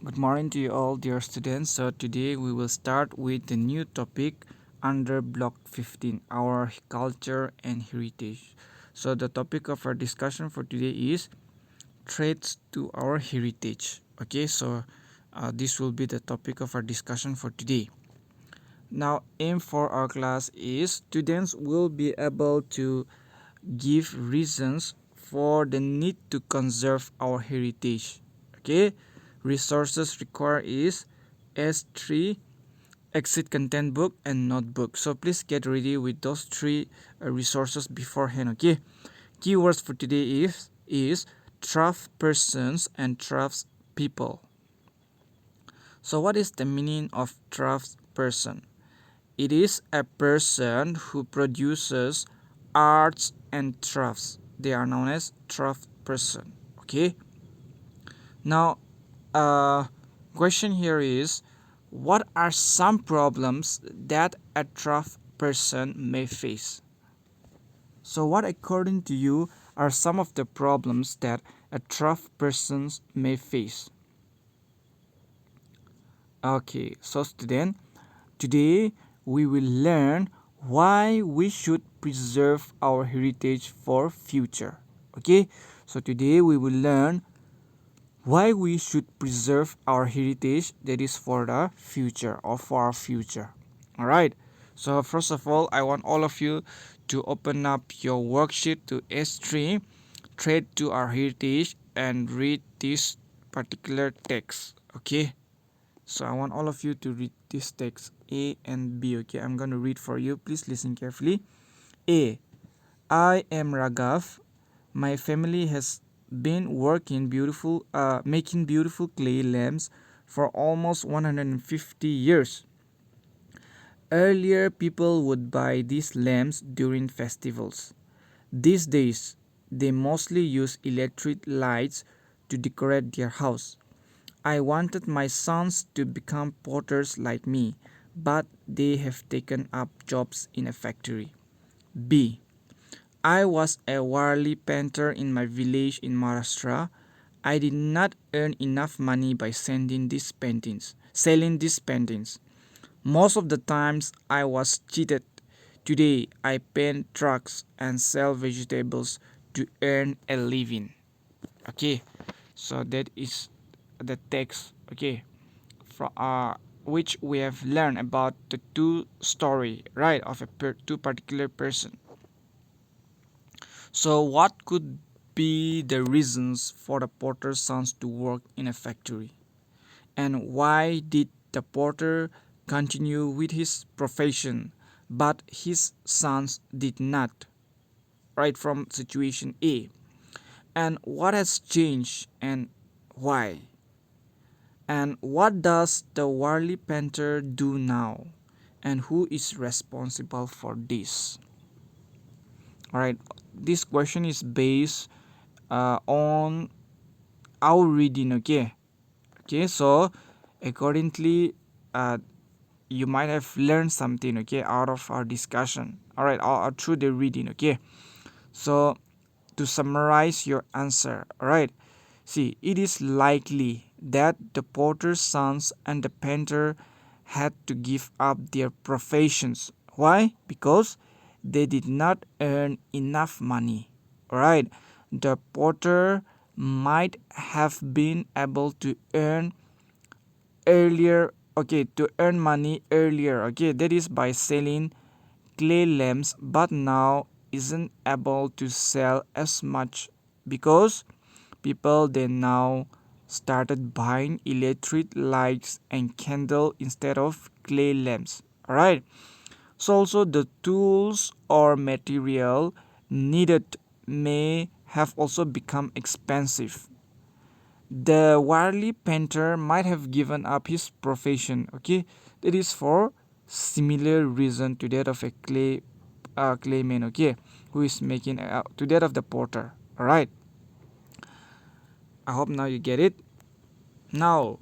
Good morning to you all, dear students. So today we will start with the new topic under block 15, our culture and heritage. So the topic of our discussion for today is threats to our heritage. Okay, so this will be the topic of our discussion for today. Now, aim for our class is students will be able to give reasons for the need to conserve our heritage. Okay, resources required is S3, exit content book and notebook. So please get ready with those three resources beforehand. Okay, keywords for today is trough persons and troughs people. So what is the meaning of trough person? It is a person who produces arts and troughs. They are known as trough person. Okay. Now, question here is, what are some problems that a trough person may face? So, what according to you are some of the problems that a trough persons may face? Okay, so student, today we will learn why we should preserve our heritage for future. Okay, so today we will learn why we should preserve our heritage, that is for the future or for our future. All right, so first of all, I want all of you to open up your worksheet to S3, trade to our heritage, and read this particular text. Okay, so I want all of you to read this text A and B. Okay, I'm going to read for you. Please listen carefully. A. I am Raghav. My family has been making beautiful clay lamps for almost 150 years. Earlier, people would buy these lamps during festivals. These days, they mostly use electric lights to decorate their house. I wanted my sons to become potters like me, but they have taken up jobs in a factory. B. I was a Warli painter in my village in Maharashtra. I did not earn enough money by selling these paintings. Most of the times I was cheated. Today I paint trucks and sell vegetables to earn a living. Okay, so that is the text. Okay, from which we have learned about the two story, right, of two particular person. So what could be the reasons for the potter's sons to work in a factory, and why did the potter continue with his profession but his sons did not, right, from situation A? And what has changed and why? And what does the Warli painter do now? And who is responsible for this? Alright, this question is based on our reading, okay? Okay, so accordingly, you might have learned something, okay, out of our discussion. Alright, or through the reading, okay? So, to summarize your answer, alright, see, it is likely that the potter's sons and the painter had to give up their professions. Why? Because they did not earn enough money. Alright, the potter might have been able to earn earlier, okay, to earn money earlier, okay, that is by selling clay lamps, but now isn't able to sell as much because people they now started buying electric lights and candle instead of clay lamps. All right, so also the tools or material needed may have also become expensive. The Warli painter might have given up his profession, okay, that is for similar reason to that of a clayman, okay, who is making to that of the potter. All right, I hope now you get it. Now,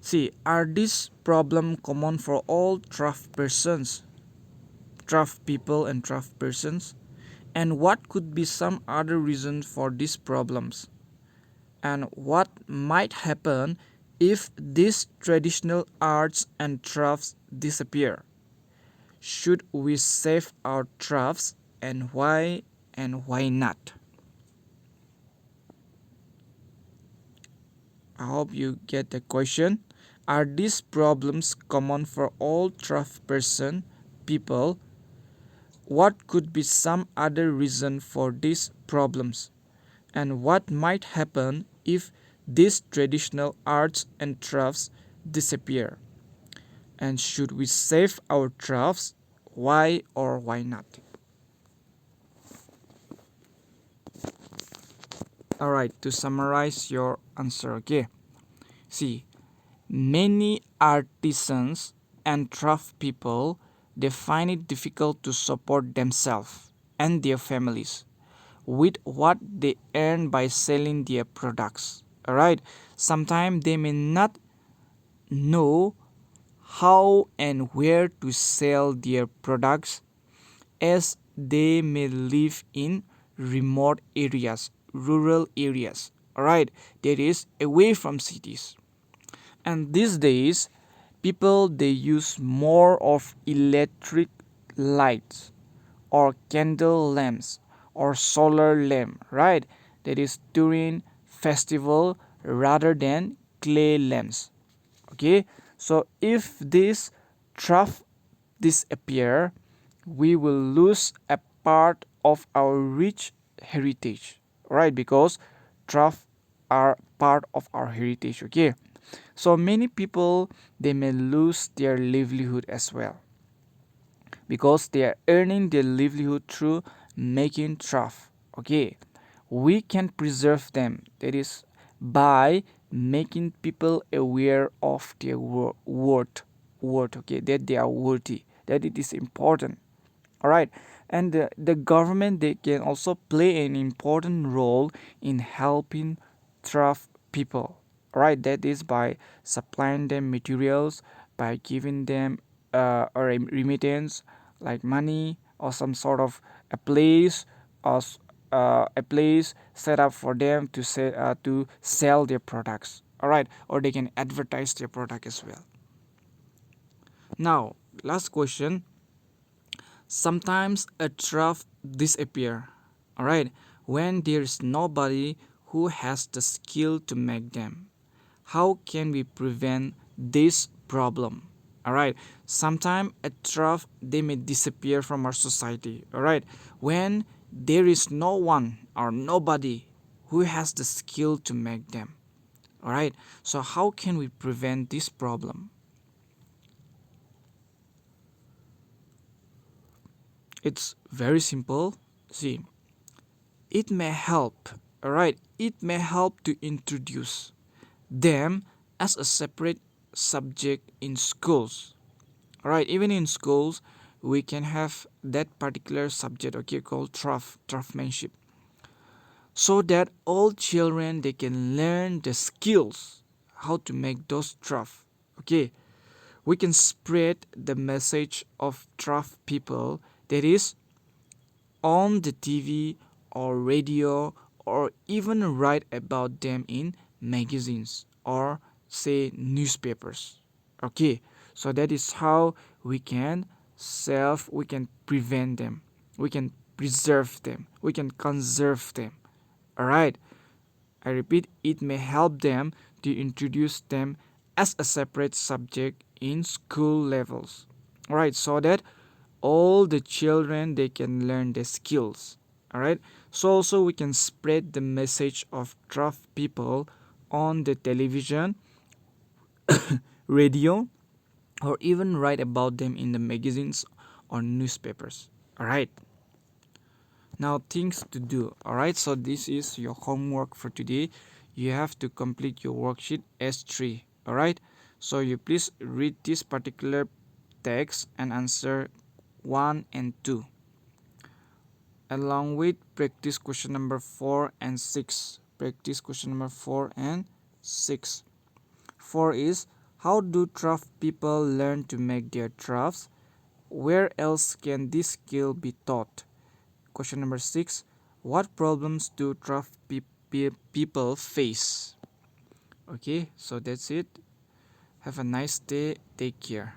see, are this problem common for all trough persons, trough people and trough persons? And what could be some other reasons for these problems? And what might happen If these traditional arts and crafts disappear, should we save our crafts, and why not? I hope you get the question. Are these problems common for all craft person people? What could be some other reason for these problems? And what might happen if these traditional arts and crafts disappear? And should we save our crafts? Why or why not? Alright, to summarize your answer, okay? See, many artisans and craft people, they find it difficult to support themselves and their families with what they earn by selling their products. Alright, sometimes they may not know how and where to sell their products, as they may live in remote areas, rural areas, alright, that is away from cities. And these days, people they use more of electric lights or candle lamps or solar lamp, right? That is during festival rather than clay lamps. Okay, so if this trough disappear, we will lose a part of our rich heritage, right? Because trough are part of our heritage. Okay, so many people they may lose their livelihood as well because they are earning their livelihood through making trough. Okay, we can preserve them, that is by making people aware of their worth, okay, that they are worthy, that it is important. All right, and the government they can also play an important role in helping trough people. All right, that is by supplying them materials, by giving them a remittance like money or some sort of a place or a place set up for them to say to sell their products. All right, or they can advertise their product as well. Now, last question. Sometimes a trough disappear, all right, when there is nobody who has the skill to make them. How can we prevent this problem? All right, sometimes a trough they may disappear from our society, all right, when there is no one or nobody who has the skill to make them. All right, so how can we prevent this problem? It's very simple. See, it may help, all right, it may help to introduce them as a separate subject in schools. All right, even in schools we can have that particular subject, okay, called craftsmanship, so that all children they can learn the skills how to make those craft. Okay, we can spread the message of craft people, that is on the TV or radio, or even write about them in magazines or say newspapers. Okay, so that is how we can prevent them, we can preserve them, we can conserve them. All right, I repeat, it may help them to introduce them as a separate subject in school levels. All right, so that all the children they can learn the skills. All right, so also we can spread the message of craft people on the television, radio, or even write about them in the magazines or newspapers. All right, now things to do. All right, so this is your homework for today. You have to complete your worksheet S3. All right, so you please read this particular text and answer 1 and 2 along with practice question number 4 and 6. Practice question number 4 and 6. 4 is, how do craft people learn to make their crafts? Where else can this skill be taught? Question number 6. What problems do craft people face? Okay, so that's it. Have a nice day. Take care.